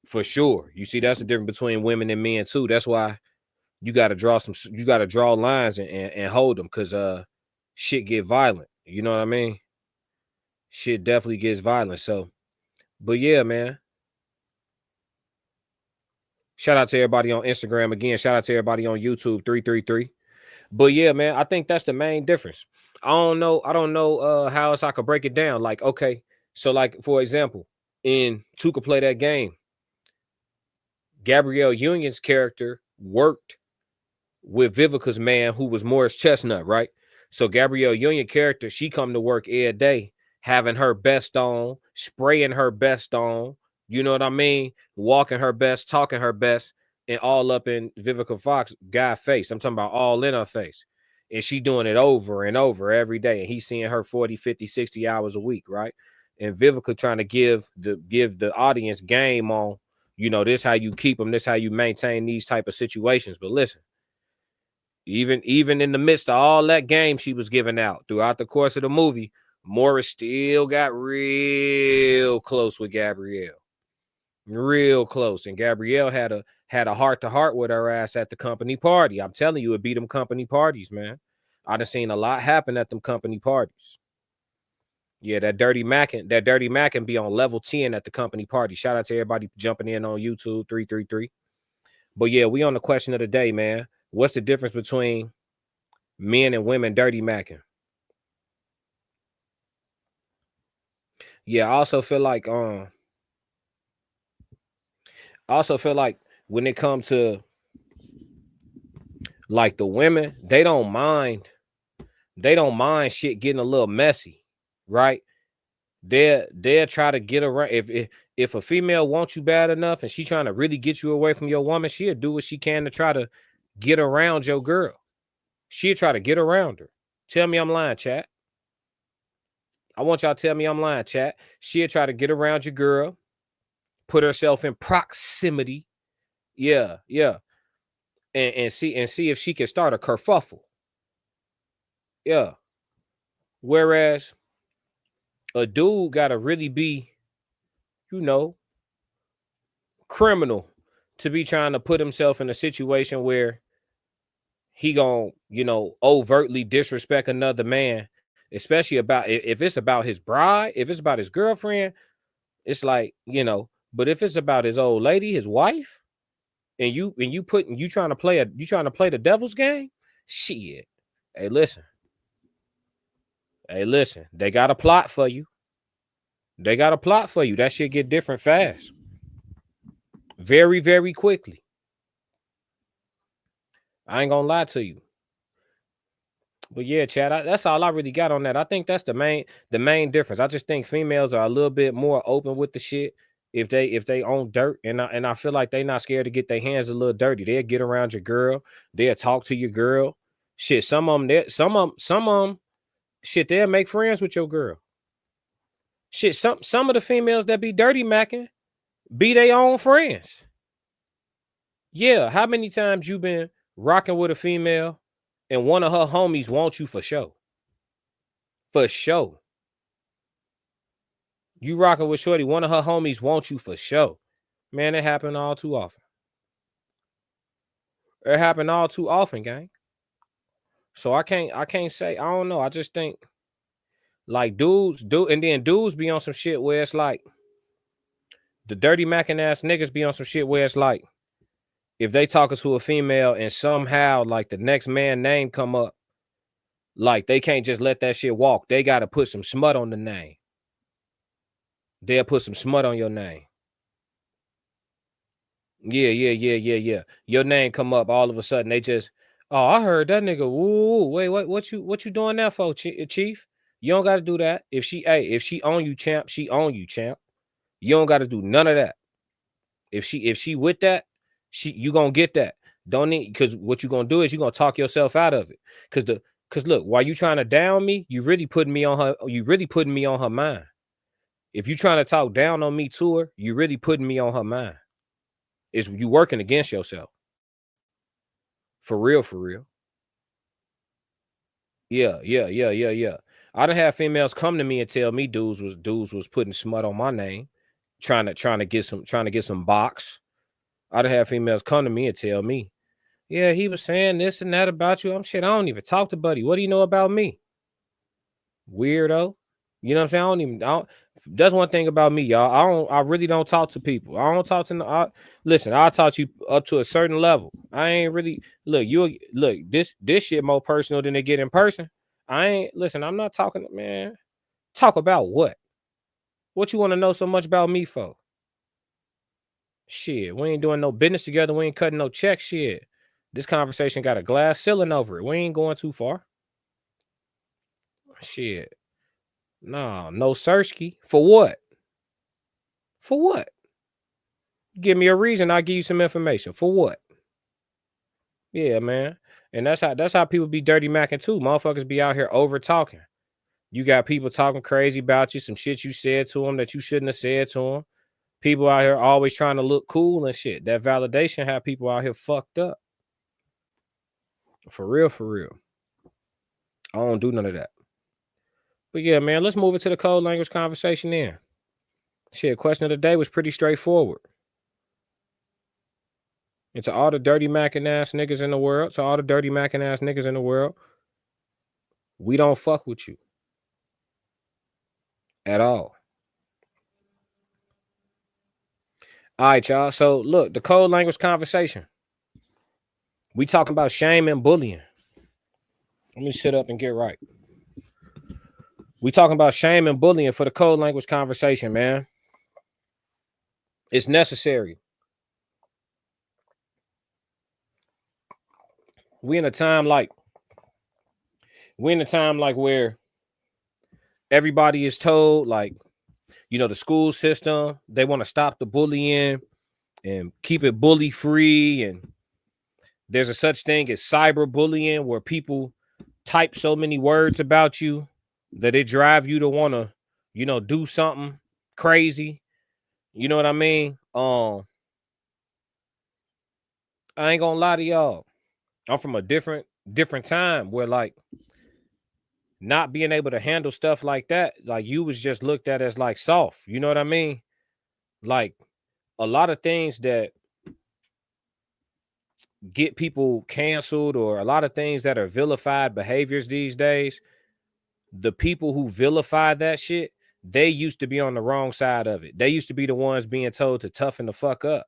for sure. You see, that's the difference between women and men too. That's why you got to draw lines and hold them, because shit get violent. You know what I mean? Shit definitely gets violent. So, but yeah, man. Shout out to everybody on Instagram again. Shout out to everybody on YouTube 333. But yeah, man, I think that's the main difference. I don't know how else I could break it down. Like, okay, so like for example, in Two Could Play That Game, Gabrielle Union's character worked with Vivica's man, who was Morris Chestnut, right? So Gabrielle Union character, she come to work every day, having her best on, spraying her best on, you know what I mean? Walking her best, talking her best, and all up in Vivica Fox guy face. I'm talking about all in her face. And she doing it over and over every day. And he's seeing her 40, 50, 60 hours a week, right? And Vivica trying to give the audience game on, you know, this how you keep them, this how you maintain these type of situations. But listen, even in the midst of all that game she was giving out throughout the course of the movie, Morris still got real close with Gabrielle. Real close. And Gabrielle had a heart-to-heart with her ass at the company party. I'm telling you, it be them company parties, man. I done seen a lot happen at them company parties. Yeah, that dirty Mackin be on level 10 at the company party. Shout out to everybody jumping in on YouTube 333. But yeah, we on the question of the day, man. What's the difference between men and women dirty macking? Yeah, I also feel like when it comes to like the women, they don't mind shit getting a little messy, right? They'll try to get around. If a female wants you bad enough and she trying to really get you away from your woman, she'll do what she can to try to get around your girl. She'll try to get around her. Tell me I'm lying, chat. I want y'all to tell me I'm lying, chat. She'll try to get around your girl, put herself in proximity. Yeah. And see if she can start a kerfuffle. Yeah. Whereas a dude gotta really be, you know, criminal to be trying to put himself in a situation where he gonna, you know, overtly disrespect another man, especially about if it's about his bride, if it's about his girlfriend, it's like, you know, but if it's about his old lady, his wife, and you trying to play the devil's game, shit. Hey, listen, they got a plot for you. That shit get different fast. Very, very quickly. I ain't gonna lie to you. But yeah, Chad, that's all I really got on that. I think that's the main difference. I just think females are a little bit more open with the shit if they own dirt, and I feel like they not scared to get their hands a little dirty. They'll get around your girl. They'll talk to your girl. Shit, some of them, shit, they'll make friends with your girl. Shit, some of the females that be dirty macking be their own friends. Yeah, how many times you been rocking with a female and one of her homies wants you for show? For show. You rocking with shorty, one of her homies wants you for show. Man, it happen all too often. It happen all too often, gang. So I can't say, I don't know. I just think like dudes be on some shit where it's like the dirty macking ass niggas be on some shit where it's like if they talking to a female and somehow like the next man name come up, like they can't just let that shit walk. They got to put some smut on the name. They'll put some smut on your name. Yeah. Your name come up all of a sudden. They just, oh, I heard that nigga. Woo, wait, what you doing that for, Chief? You don't got to do that. If she own you, champ, she own you, champ. You don't got to do none of that. If she with that, you gonna get that. Don't need, because what you gonna do is you gonna talk yourself out of it. Cause look, while you trying to down me, you really putting me on her mind. If you trying to talk down on me to her, you really putting me on her mind. Is you working against yourself. For real. Yeah. I done have females come to me and tell me dudes was putting smut on my name, trying to get some box. I done have females come to me and tell me, yeah, he was saying this and that about you. I'm shit. I don't even talk to Buddy. What do you know about me? Weirdo. You know what I'm saying? That's one thing about me, y'all. I really don't talk to people. I don't talk to listen, I'll talk to you up to a certain level. I ain't really look, this shit more personal than they get in person. I'm not talking, man. Talk about what? What you want to know so much about me for? Shit, we ain't doing no business together. We ain't cutting no check. Shit. This conversation got a glass ceiling over it. We ain't going too far. Shit. No search key. For what? For what? Give me a reason, I'll give you some information. For what? Yeah, man. And that's how people be dirty macking too. Motherfuckers be out here over talking. You got people talking crazy about you, some shit you said to them that you shouldn't have said to them. People out here always trying to look cool and shit. That validation have people out here fucked up. For real, for real. I don't do none of that. But yeah, man, let's move into the code language conversation then. Shit, question of the day was pretty straightforward. And to all the dirty macking ass niggas in the world, we don't fuck with you. At all. All right, y'all. So look, the code language conversation. We talking about shame and bullying. Let me sit up and get right. We talking about shame and bullying for the code language conversation, man. It's necessary. We in a time like where everybody is told, like, you know, the school system, they want to stop the bullying and keep it bully free. And there's a such thing as cyberbullying, where people type so many words about you that it drive you to want to, you know, do something crazy. You know what I mean? I ain't gonna lie to y'all. I'm from a different time where, like, not being able to handle stuff like that, like, you was just looked at as like soft. You know what I mean? Like, a lot of things that get people canceled, or a lot of things that are vilified behaviors these days, the people who vilify that shit, they used to be on the wrong side of it. They used to be the ones being told to toughen the fuck up.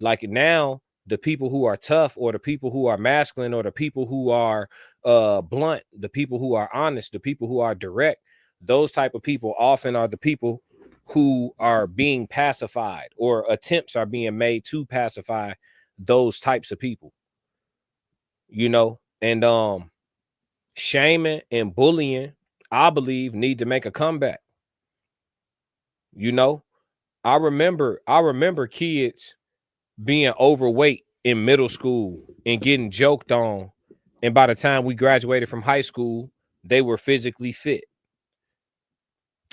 Like, now, the people who are tough, or the people who are masculine, or the people who are blunt, the people who are honest, the people who are direct, those type of people often are the people who are being pacified, or attempts are being made to pacify those types of people. You know, and shaming and bullying, I believe, need to make a comeback. You know, I remember kids being overweight in middle school and getting joked on, and by the time we graduated from high school, they were physically fit.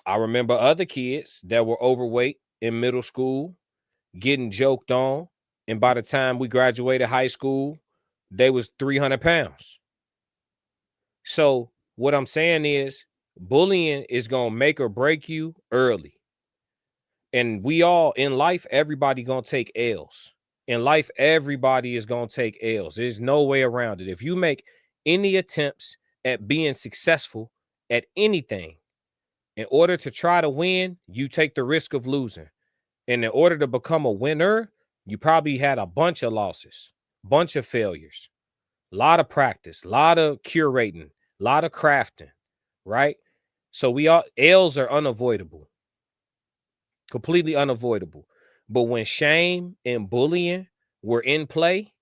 I remember other kids that were overweight in middle school getting joked on, and by the time we graduated high school, they was 300 pounds. So what I'm saying is, bullying is gonna make or break you early. And we all in life, everybody gonna take L's. In life, everybody is gonna take L's. There's no way around it. If you make any attempts at being successful at anything, in order to try to win, you take the risk of losing. And in order to become a winner, you probably had a bunch of losses, bunch of failures, a lot of practice, a lot of curating, a lot of crafting, right? So L's are unavoidable. Completely unavoidable. But when shame and bullying were in play,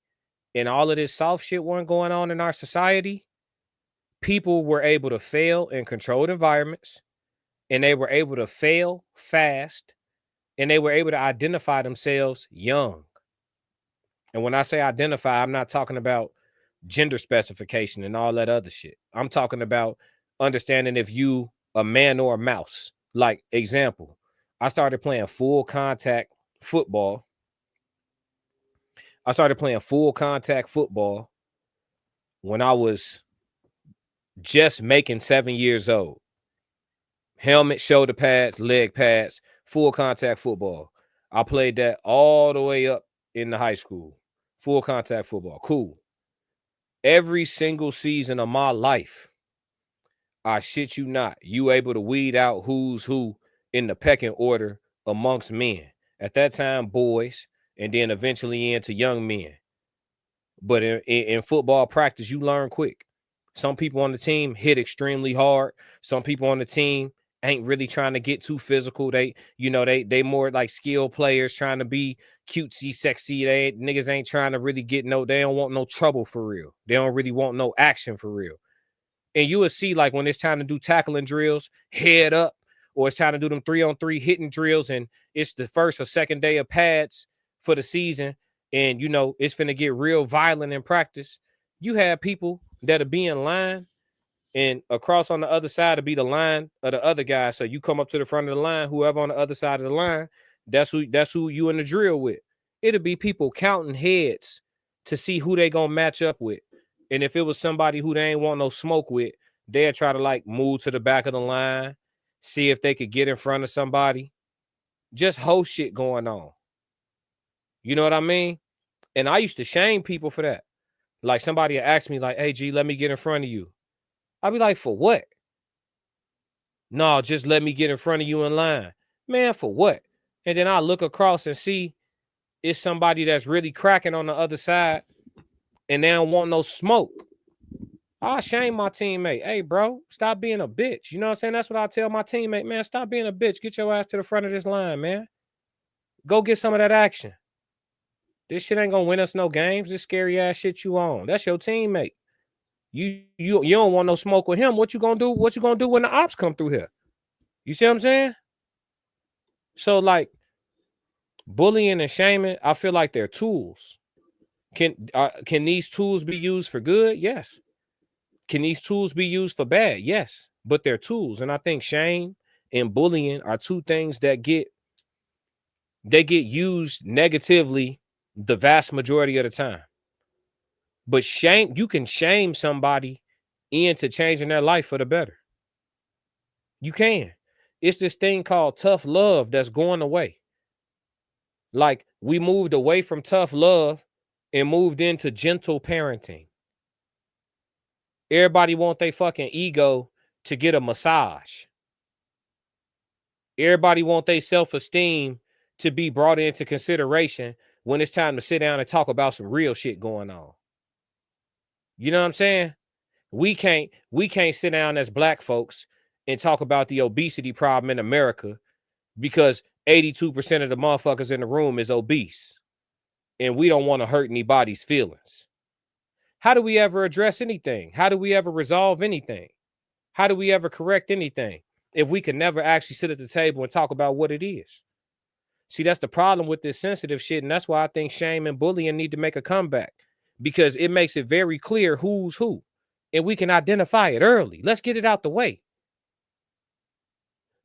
and all of this soft shit weren't going on in our society, people were able to fail in controlled environments, and they were able to fail fast, and they were able to identify themselves young. And when I say identify, I'm not talking about gender specification and all that other shit. I'm talking about understanding if you a man or a mouse. Like, example, I started playing full contact football. When I was just making 7 years old. Helmet, shoulder pads, leg pads, full contact football. I played that all the way up in the high school. Full contact football. Cool. Every single season of my life, I shit you not, you able to weed out who's who in the pecking order amongst men. At that time, boys, and then eventually into young men. But in football practice, you learn quick. Some people on the team hit extremely hard. Some people on the team ain't really trying to get too physical. They more like skill players trying to be cutesy, sexy. Niggas ain't trying to really get they don't want no trouble for real. They don't really want no action for real. And you will see, like, when it's time to do tackling drills, head up, or it's time to do them 3-on-3 hitting drills, and it's the first or second day of pads for the season, and it's finna get real violent in practice. You have people that'll be in line, and across on the other side to be the line of the other guy. So you come up to the front of the line, whoever on the other side of the line, that's who you in the drill with. It'll be people counting heads to see who they gonna match up with. And if it was somebody who they ain't want no smoke with, they'll try to like move to the back of the line, see if they could get in front of somebody. Just whole shit going on. You know what I mean? And I used to shame people for that. Like, somebody asked me, like, hey, G, let me get in front of you. I'd be like, for what? No, just let me get in front of you in line. Man, for what? And then I look across and see it's somebody that's really cracking on the other side, and they don't want no smoke. I shame my teammate. Hey, bro, stop being a bitch. You know what I'm saying? That's what I tell my teammate, man. Stop being a bitch. Get your ass to the front of this line, man. Go get some of that action. This shit ain't gonna win us no games. This scary ass shit you on. That's your teammate. You don't want no smoke with him. What you gonna do? What you gonna do when the ops come through here? You see what I'm saying? So, like, bullying and shaming, I feel like they're tools. Can these tools be used for good? Yes. Can these tools be used for bad? Yes. But they're tools. And I think shame and bullying are two things that get used negatively the vast majority of the time. But shame, you can shame somebody into changing their life for the better. You can. It's this thing called tough love that's going away. Like, we moved away from tough love and moved into gentle parenting. Everybody want their fucking ego to get a massage. Everybody want their self-esteem to be brought into consideration when it's time to sit down and talk about some real shit going on. You know what I'm saying? We can't sit down as black folks and talk about the obesity problem in America because 82% of the motherfuckers in the room is obese. And we don't want to hurt anybody's feelings. How do we ever address anything? How do we ever resolve anything? How do we ever correct anything if we can never actually sit at the table and talk about what it is? See, that's the problem with this sensitive shit. And that's why I think shame and bullying need to make a comeback, because it makes it very clear who's who. And we can identify it early. Let's get it out the way.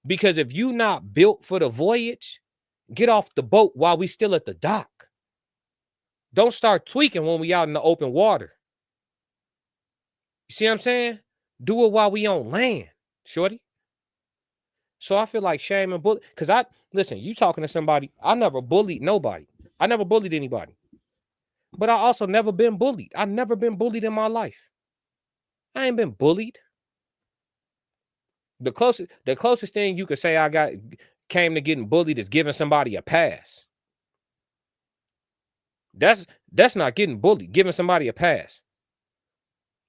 Because if you not built for the voyage, get off the boat while we still at the dock. Don't start tweaking when we out in the open water. You see what I'm saying? Do it while we on land, shorty. So I feel like shame and bully, because listen, you talking to somebody, I never bullied nobody. I never bullied anybody. But I also never been bullied. I've never been bullied in my life. I ain't been bullied. The closest thing you could say I came to getting bullied is giving somebody a pass. That's not getting bullied, giving somebody a pass.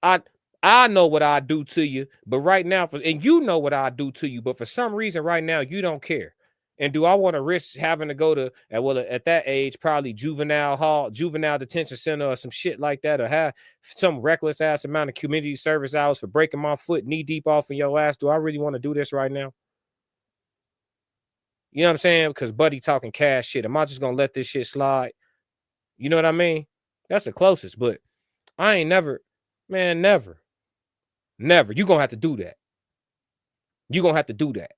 I know what I do to you, but right now, and you know what I do to you, but for some reason right now you don't care. And do I want to risk having to go to, at that age, probably juvenile detention center or some shit like that, or have some reckless ass amount of community service hours for breaking my foot knee deep off in your ass? Do I really want to do this right now? You know what I'm saying? Because buddy talking cash shit. Am I just going to let this shit slide? You know what I mean? That's the closest, but I ain't never. You're going to have to do that. You're going to have to do that.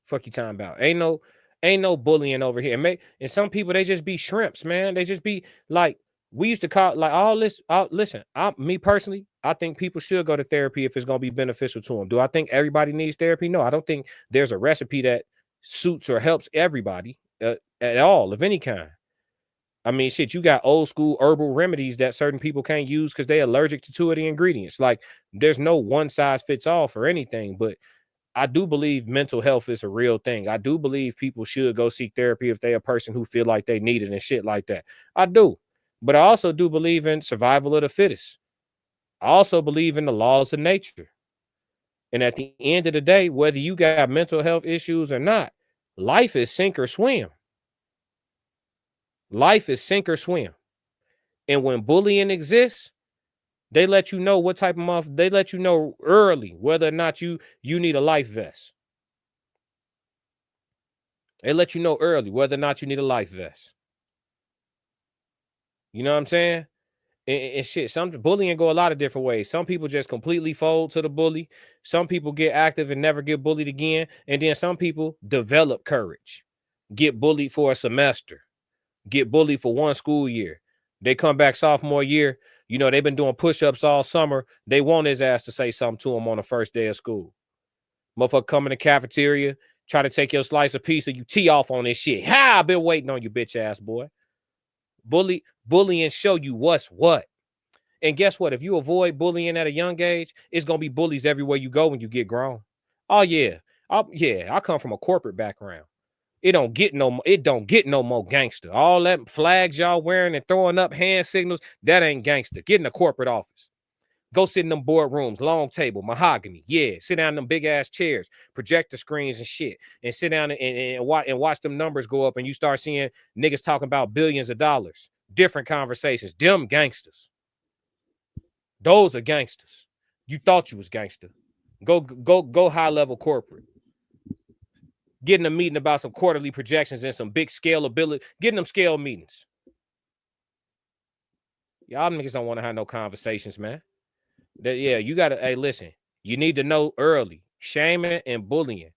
Fuck you talking about? Ain't no bullying over here. And some people, they just be shrimps, man. They just be like, we used to call like all this. Listen, me personally, I think people should go to therapy if it's going to be beneficial to them. Do I think everybody needs therapy? No, I don't think there's a recipe that suits or helps everybody at all of any kind. I mean, shit, you got old school herbal remedies that certain people can't use because they're allergic to 2 of the ingredients. Like, there's no one size fits all for anything. But I do believe mental health is a real thing. I do believe people should go seek therapy if they're a person who feel like they need it and shit like that. I do. But I also do believe in survival of the fittest. I also believe in the laws of nature. And at the end of the day, whether you got mental health issues or not, life is sink or swim. Life is sink or swim. And when bullying exists, they let you know what type of they let you know early whether or not you need a life vest. They let you know early whether or not you need a life vest. You know what I'm saying? And shit, some bullying go a lot of different ways. Some people just completely fold to the bully. Some people get active and never get bullied again. And then some people develop courage, get bullied for a semester, get bullied for 1 school year. They come back sophomore year. You know, they've been doing push-ups all summer. They want his ass to say something to him on the first day of school. Motherfucker come in the cafeteria, try to take your slice of pizza, you tee off on this shit. Ha! I've been waiting on you, bitch ass boy. Bullying show you what's what. And guess what? If you avoid bullying at a young age, it's gonna be bullies everywhere you go when you get grown. Oh yeah. I come from a corporate background. It don't get no more gangster. All that flags y'all wearing and throwing up hand signals, that ain't gangster. Get in the corporate office. Go sit in them boardrooms, long table, mahogany. Yeah, sit down in them big ass chairs, projector screens and shit, and sit down and watch them numbers go up, and you start seeing niggas talking about billions of dollars. Different conversations. Them gangsters. Those are gangsters. You thought you was gangster. Go high level corporate. Getting a meeting about some quarterly projections and some big scalability. Getting them scale meetings. Y'all niggas don't want to have no conversations, man. You gotta. Hey, listen. You need to know early. Shaming and bullying.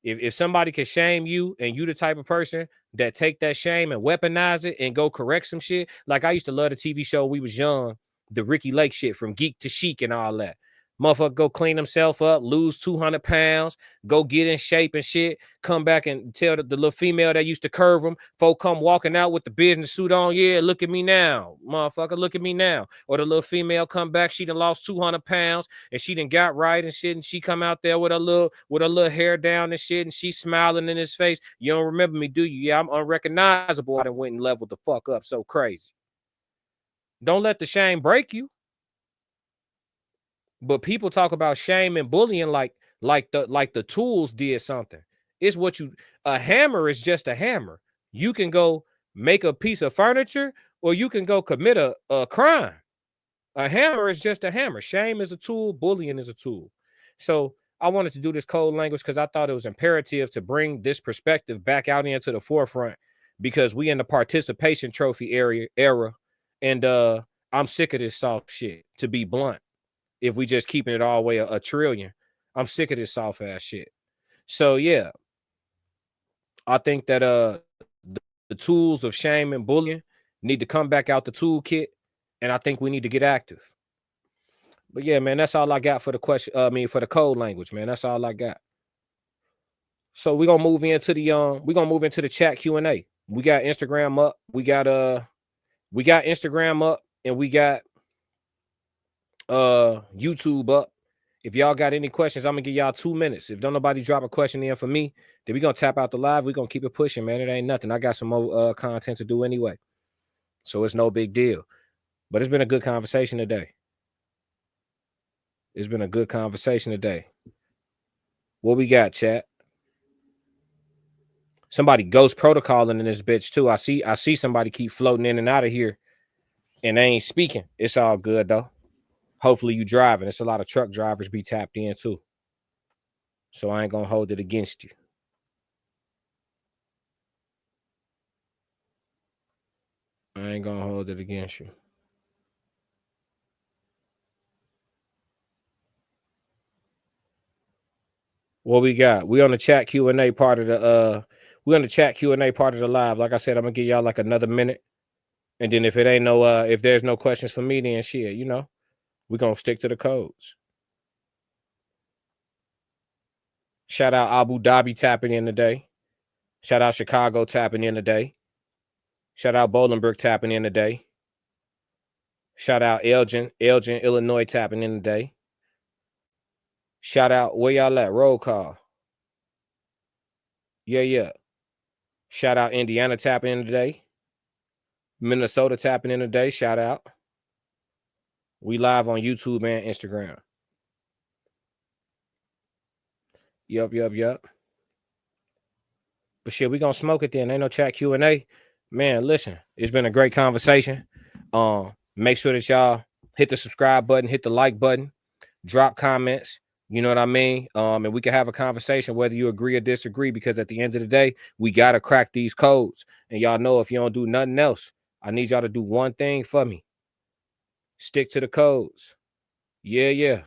If somebody can shame you and you the type of person that take that shame and weaponize it and go correct some shit. Like I used to love the TV show when we was young, the Ricky Lake shit, From Geek to Chic and all that. Motherfucker go clean himself up, lose 200 pounds, go get in shape and shit, come back and tell the little female that used to curve him, folk come walking out with the business suit on, yeah, look at me now, motherfucker, look at me now. Or the little female come back, she done lost 200 pounds, and she done got right and shit, and she come out there with her little hair down and shit, and she smiling in his face. You don't remember me, do you? Yeah, I'm unrecognizable. I done went and leveled the fuck up so crazy. Don't let the shame break you. But people talk about shame and bullying like the tools did something. It's what a hammer is just a hammer. You can go make a piece of furniture or you can go commit a crime. A hammer is just a hammer. Shame is a tool. Bullying is a tool. So I wanted to do this code language because I thought it was imperative to bring this perspective back out into the forefront because we in the participation trophy era. And I'm sick of this soft shit, to be blunt. If we just keeping it all the way a trillion, I'm sick of this soft ass shit. So yeah, I think that the tools of shame and bullying need to come back out the toolkit, and I think we need to get active. But yeah, man, that's all I got for the question. For the code language, man. That's all I got. So we're gonna move into the chat Q&A. We got Instagram up. We got Instagram up, and we got YouTube up. If y'all got any questions, I'm gonna give y'all 2 minutes. If don't nobody drop a question in for me, then we gonna tap out the live. We gonna keep it pushing, man. It ain't nothing. I got some more content to do anyway, so it's no big deal. But it's been a good conversation today. What we got, chat? Somebody ghost protocoling in this bitch too. I see somebody keep floating in and out of here, and they ain't speaking. It's all good though. Hopefully you driving. It's a lot of truck drivers be tapped in too. So I ain't gonna hold it against you. What we got? We on the chat Q&A part of the live. Like I said, I'm gonna give y'all like another minute. And then if it ain't if there's no questions for me, then shit, We're going to stick to the codes. Shout out Abu Dhabi tapping in today. Shout out Chicago tapping in today. Shout out Bolingbrook tapping in today. Shout out Elgin, Illinois tapping in today. Shout out, where y'all at? Roll call. Yeah. Shout out Indiana tapping in today. Minnesota tapping in today. Shout out. We live on YouTube and Instagram. Yup. But shit, we gonna smoke it then. Ain't no chat Q&A. Man, listen, it's been a great conversation. Make sure that y'all hit the subscribe button, hit the like button, drop comments. You know what I mean? And we can have a conversation whether you agree or disagree, because at the end of the day, we gotta crack these codes. And y'all know if you don't do nothing else, I need y'all to do one thing for me. Stick to the codes. Yeah.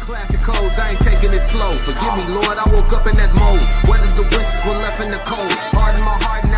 Classic codes, I ain't taking it slow. Forgive me, Lord, I woke up in that mode. Weathered the winters when left in the cold. Hardened my heart.